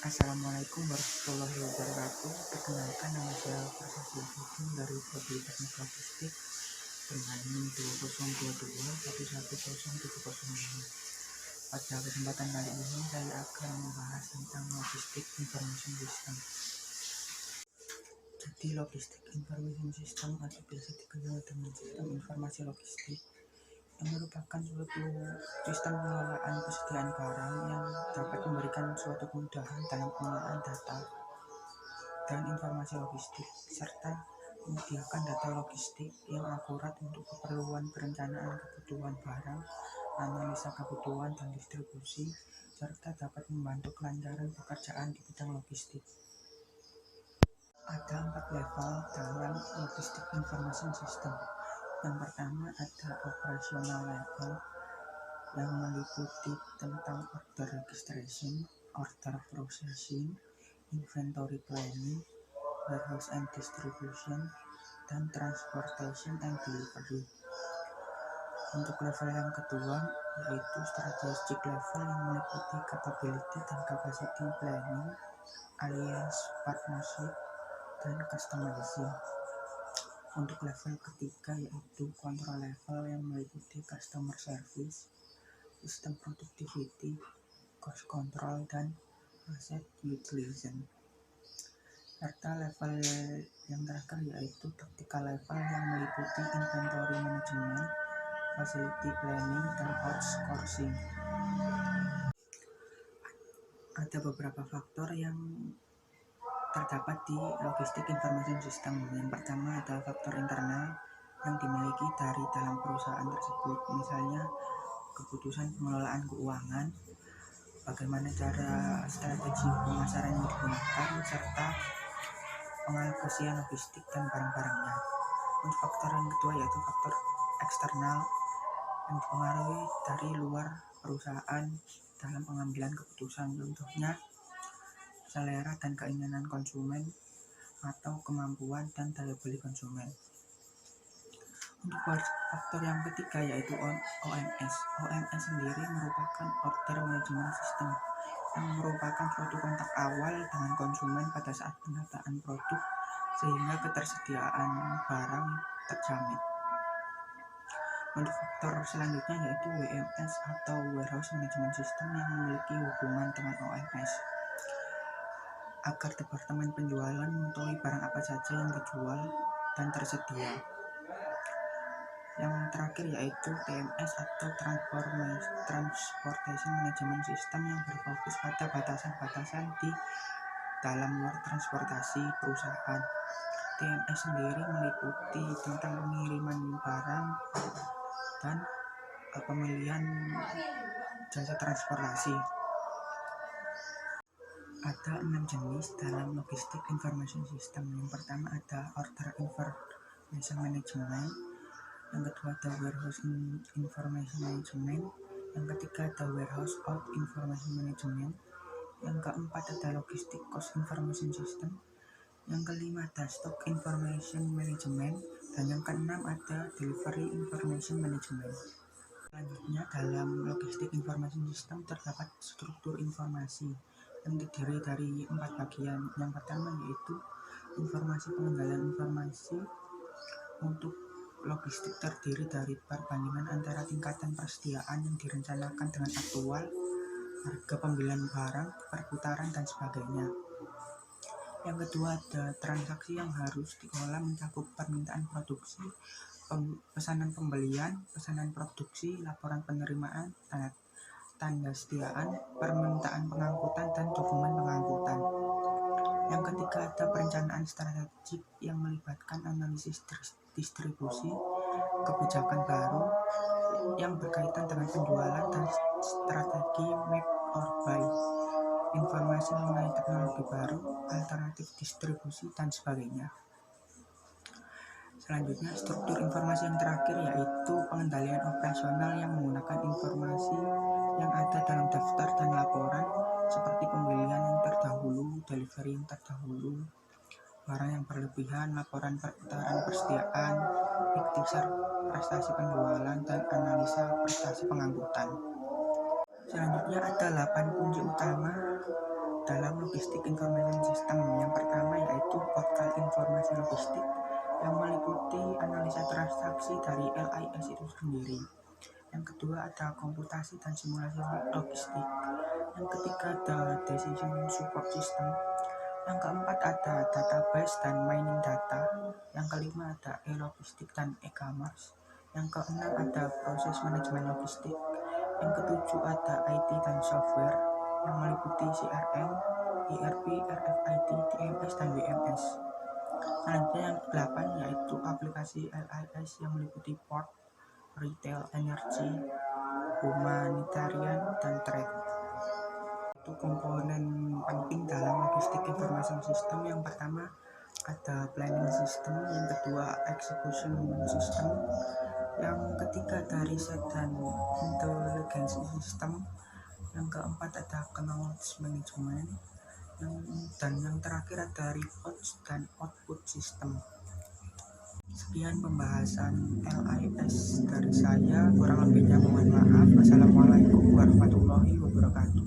Assalamualaikum warahmatullahi wabarakatuh. Perkenalkan, nama saya Prasasti Fitin dari Prodi Teknik Logistik dengan NIM 2022110705. Pada kesempatan kali ini saya akan membahas tentang Logistik Information System. Jadi Logistik Information System atau biasa dikenal dengan Sistem Informasi Logistik yang merupakan suatu sistem pengelolaan persediaan barang yang dapat memberikan suatu kemudahan dalam pengelolaan data dan informasi logistik, serta menyediakan data logistik yang akurat untuk keperluan perencanaan kebutuhan barang, analisa kebutuhan dan distribusi, serta dapat membantu kelancaran pekerjaan di bidang logistik. Ada 4 level dalam Logistik Information System. Yang pertama ada operational level yang meliputi tentang order registration, order processing, inventory planning, warehouse and distribution, dan transportation and delivery. Untuk level yang kedua yaitu strategic level yang meliputi capability dan capacity planning, alliance partnership, dan customizing. Untuk level ketiga yaitu control level yang meliputi customer service, system productivity, cost control, dan asset utilization. Serta level yang terakhir yaitu tactical level yang meliputi inventory management, facility planning, dan outsourcing. Ada beberapa faktor yang terdapat di Logistik Information System. Yang pertama adalah faktor internal yang dimiliki dari dalam perusahaan tersebut, misalnya keputusan pengelolaan keuangan, bagaimana cara strategi pemasaran yang digunakan, serta pengalokasian logistik dan barang-barangnya. Untuk faktor yang kedua yaitu faktor eksternal yang dipengaruhi dari luar perusahaan dalam pengambilan keputusan, contohnya selera dan keinginan konsumen atau kemampuan dan daya beli konsumen. Untuk faktor yang ketiga yaitu OMS. OMS sendiri merupakan Order Management System yang merupakan suatu kontak awal dengan konsumen pada saat pendataan produk sehingga ketersediaan barang terjamin. Untuk faktor selanjutnya yaitu WMS atau Warehouse Management System yang memiliki hubungan dengan OMS agar departemen penjualan mengetahui barang apa saja yang dijual dan tersedia. Yang terakhir yaitu TMS atau Transportation Management System yang berfokus pada batasan-batasan di dalam luar transportasi perusahaan. TMS sendiri meliputi tentang pengiriman barang dan pemilihan jasa transportasi. Ada 6 jenis dalam Logistik Information System. Yang pertama ada Order Information Management, yang kedua ada Warehouse Information Management, yang ketiga ada Warehouse Out Information Management, yang keempat ada Logistic Cost Information System, yang kelima ada Stock Information Management, dan yang keenam ada Delivery Information Management. Selanjutnya dalam Logistik Information System terdapat struktur informasi yang terdiri dari 4 bagian. Yang pertama yaitu informasi pengendalian informasi. Untuk logistik terdiri dari perbandingan antara tingkatan persediaan yang direncanakan dengan aktual, harga pembelian barang, perputaran, dan sebagainya. Yang kedua ada transaksi yang harus dikelola mencakup permintaan produksi, pesanan pembelian, pesanan produksi, laporan penerimaan, tanda sediaan, permintaan pengangkutan, dan dokumen pengangkutan. Yang ketiga ada perencanaan strategik yang melibatkan analisis distribusi, kebijakan baru yang berkaitan dengan penjualan dan strategi make or buy, informasi mengenai teknologi baru, alternatif distribusi, dan sebagainya. Selanjutnya struktur informasi yang terakhir yaitu pengendalian operasional yang menggunakan informasi yang ada dalam daftar dan laporan seperti pembelian yang terdahulu, delivery yang terdahulu, barang yang berlebihan, laporan perputaran persediaan, ikhtisar prestasi penjualan, dan analisa prestasi pengangkutan. Selanjutnya ada 8 kunci utama dalam logistik information system. Yang pertama yaitu portal informasi logistik yang meliputi analisa transaksi dari LIS itu sendiri. Yang kedua ada komputasi dan simulasi logistik. Yang ketiga ada decision support system. Yang keempat ada database dan mining data. Yang kelima ada e-logistik dan e-commerce. Yang keenam ada proses manajemen logistik. Yang ketujuh ada IT dan software yang meliputi CRM, ERP, RFID, TMS, dan WMS. Selanjutnya yang ke-8 yaitu aplikasi LIS yang meliputi port, retail, energy, humanitarian, dan trade. Itu komponen penting dalam logistik information system. Yang pertama ada planning system, yang kedua execution system, yang ketiga ada reset dan intelligence system, yang keempat ada knowledge management, dan yang terakhir ada reports dan output system. Sekian pembahasan LIS dari saya, kurang lebihnya mohon maaf. Wassalamualaikum warahmatullahi wabarakatuh.